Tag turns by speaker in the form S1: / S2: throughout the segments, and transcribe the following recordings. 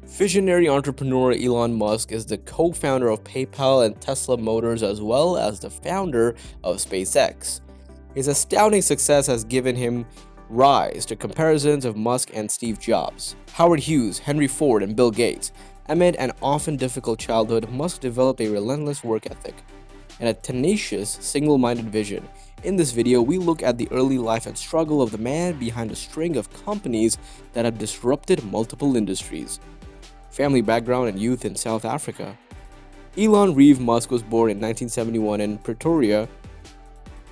S1: Visionary entrepreneur Elon Musk is the co-founder of PayPal and Tesla Motors as well as the founder of SpaceX. His astounding success has given him rise to comparisons of Musk and Steve Jobs, Howard Hughes, Henry Ford, and Bill Gates. Amid an often difficult childhood, Musk developed a relentless work ethic and a tenacious, single-minded vision. In this video, we look at the early life and struggle of the man behind a string of companies that have disrupted multiple industries. Family background and youth in South Africa. Elon Reeve Musk was born in 1971 in Pretoria,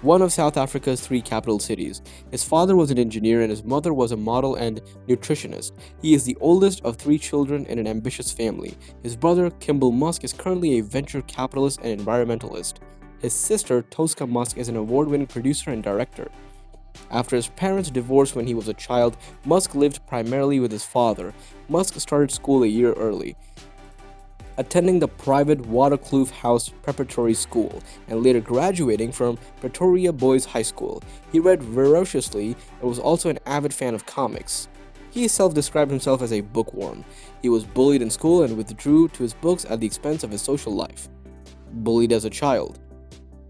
S1: one of South Africa's three capital cities. His father was an engineer and his mother was a model and nutritionist. He is the oldest of three children in an ambitious family. His brother, Kimball Musk, is currently a venture capitalist and environmentalist. His sister, Tosca Musk, is an award-winning producer and director. After his parents divorced when he was a child, Musk lived primarily with his father. Musk started school a year early, attending the private Waterkloof House Preparatory School and later graduating from Pretoria Boys High School. He read voraciously and was also an avid fan of comics. He self-described himself as a bookworm. He was bullied in school and withdrew to his books at the expense of his social life. Bullied as a child.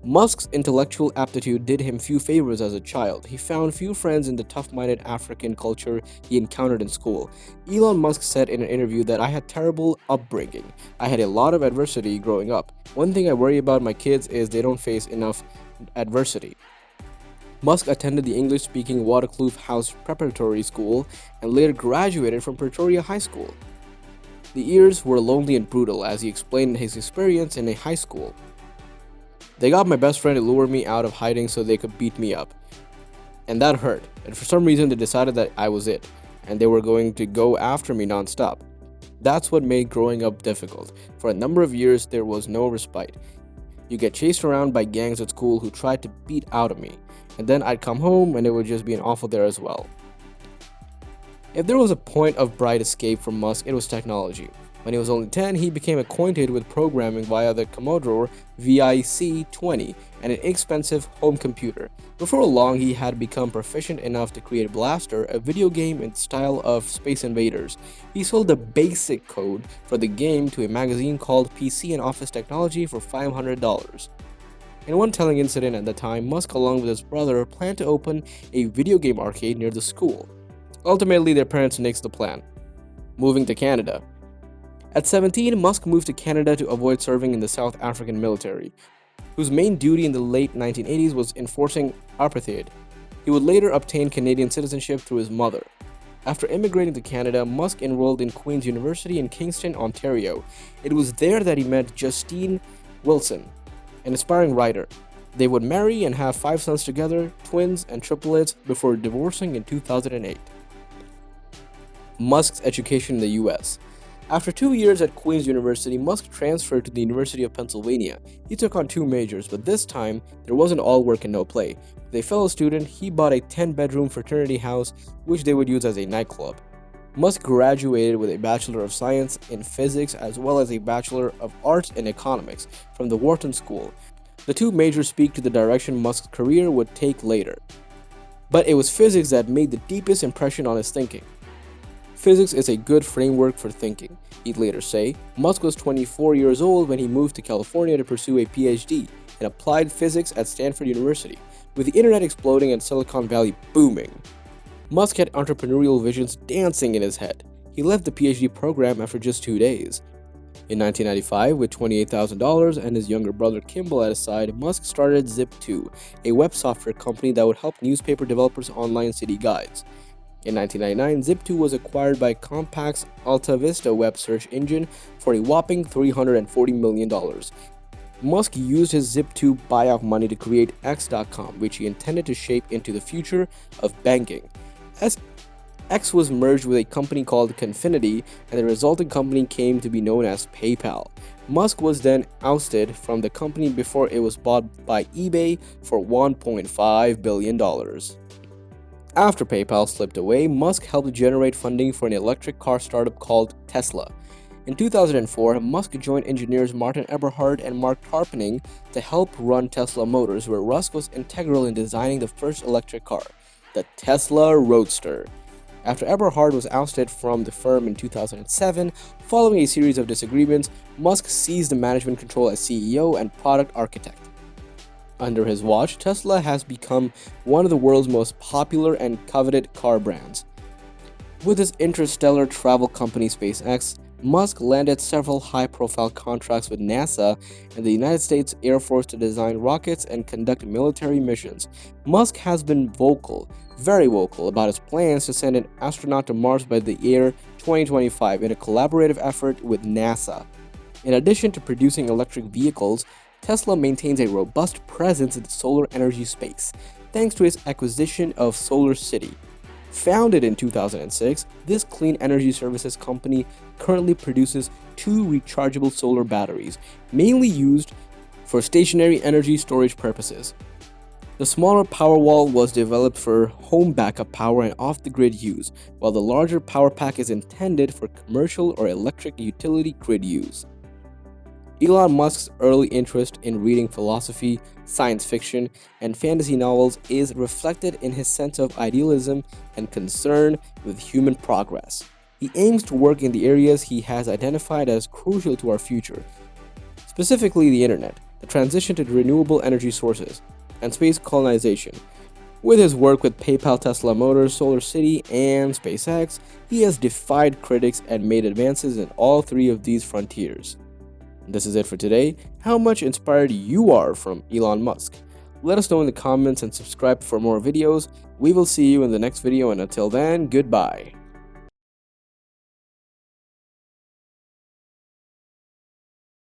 S1: Musk's intellectual aptitude did him few favors as a child. He found few friends in the tough-minded African culture he encountered in school. Elon Musk said in an interview that I had terrible upbringing. I had a lot of adversity growing up. One thing I worry about my kids is they don't face enough adversity. Musk attended the English-speaking Waterkloof House Preparatory School and later graduated from Pretoria High School. The years were lonely and brutal, as he explained his experience in a high school. They got my best friend to lure me out of hiding so they could beat me up. And that hurt. And for some reason they decided that I was it, and they were going to go after me non-stop. That's what made growing up difficult. For a number of years there was no respite. You get chased around by gangs at school who tried to beat out of me. And then I'd come home and it would just be an awful there as well. If there was a point of bright escape from Musk, it was technology. When he was only 10, he became acquainted with programming via the Commodore VIC-20 and an inexpensive home computer. Before long, he had become proficient enough to create Blaster, a video game in the style of Space Invaders. He sold the basic code for the game to a magazine called PC and Office Technology for $500. In one telling incident at the time, Musk along with his brother planned to open a video game arcade near the school. Ultimately, their parents nixed the plan, moving to Canada. At 17, Musk moved to Canada to avoid serving in the South African military, whose main duty in the late 1980s was enforcing apartheid. He would later obtain Canadian citizenship through his mother. After immigrating to Canada, Musk enrolled in Queen's University in Kingston, Ontario. It was there that he met Justine Wilson, an aspiring writer. They would marry and have 5 sons together, twins and triplets, before divorcing in 2008. Musk's education in the US. After 2 years at Queen's University, Musk transferred to the University of Pennsylvania. He took on 2 majors, but this time, there wasn't all work and no play. With a fellow student, he bought a 10-bedroom fraternity house, which they would use as a nightclub. Musk graduated with a Bachelor of Science in Physics as well as a Bachelor of Arts in Economics from the Wharton School. The 2 majors speak to the direction Musk's career would take later. But it was physics that made the deepest impression on his thinking. Physics is a good framework for thinking, he'd later say. Musk was 24 years old when he moved to California to pursue a PhD in applied physics at Stanford University. With the internet exploding and Silicon Valley booming, Musk had entrepreneurial visions dancing in his head. He left the PhD program after just 2 days. In 1995, with $28,000 and his younger brother Kimball at his side, Musk started Zip2, a web software company that would help newspaper developers online city guides. In 1999, Zip2 was acquired by Compaq's AltaVista web search engine for a whopping $340 million. Musk used his Zip2 buyout money to create X.com, which he intended to shape into the future of banking. As X was merged with a company called Confinity, and the resulting company came to be known as PayPal. Musk was then ousted from the company before it was bought by eBay for $1.5 billion. After PayPal slipped away, Musk helped generate funding for an electric car startup called Tesla. In 2004, Musk joined engineers Martin Eberhard and Mark Tarpenning to help run Tesla Motors, where Musk was integral in designing the first electric car, the Tesla Roadster. After Eberhard was ousted from the firm in 2007, following a series of disagreements, Musk seized the management control as CEO and product architect. Under his watch, Tesla has become one of the world's most popular and coveted car brands. With his interstellar travel company SpaceX, Musk landed several high-profile contracts with NASA and the United States Air Force to design rockets and conduct military missions. Musk has been vocal, very vocal, about his plans to send an astronaut to Mars by the year 2025 in a collaborative effort with NASA. In addition to producing electric vehicles, Tesla maintains a robust presence in the solar energy space, thanks to its acquisition of SolarCity. Founded in 2006, this clean energy services company currently produces 2 rechargeable solar batteries, mainly used for stationary energy storage purposes. The smaller Powerwall was developed for home backup power and off-the-grid use, while the larger Power Pack is intended for commercial or electric utility grid use. Elon Musk's early interest in reading philosophy, science fiction, and fantasy novels is reflected in his sense of idealism and concern with human progress. He aims to work in the areas he has identified as crucial to our future, specifically the internet, the transition to renewable energy sources, and space colonization. With his work with PayPal, Tesla Motors, SolarCity, and SpaceX, he has defied critics and made advances in all 3 of these frontiers. This is it for today. How much inspired you are from Elon Musk? Let us know in the comments and subscribe for more videos. We will see you in the next video, and until then, goodbye.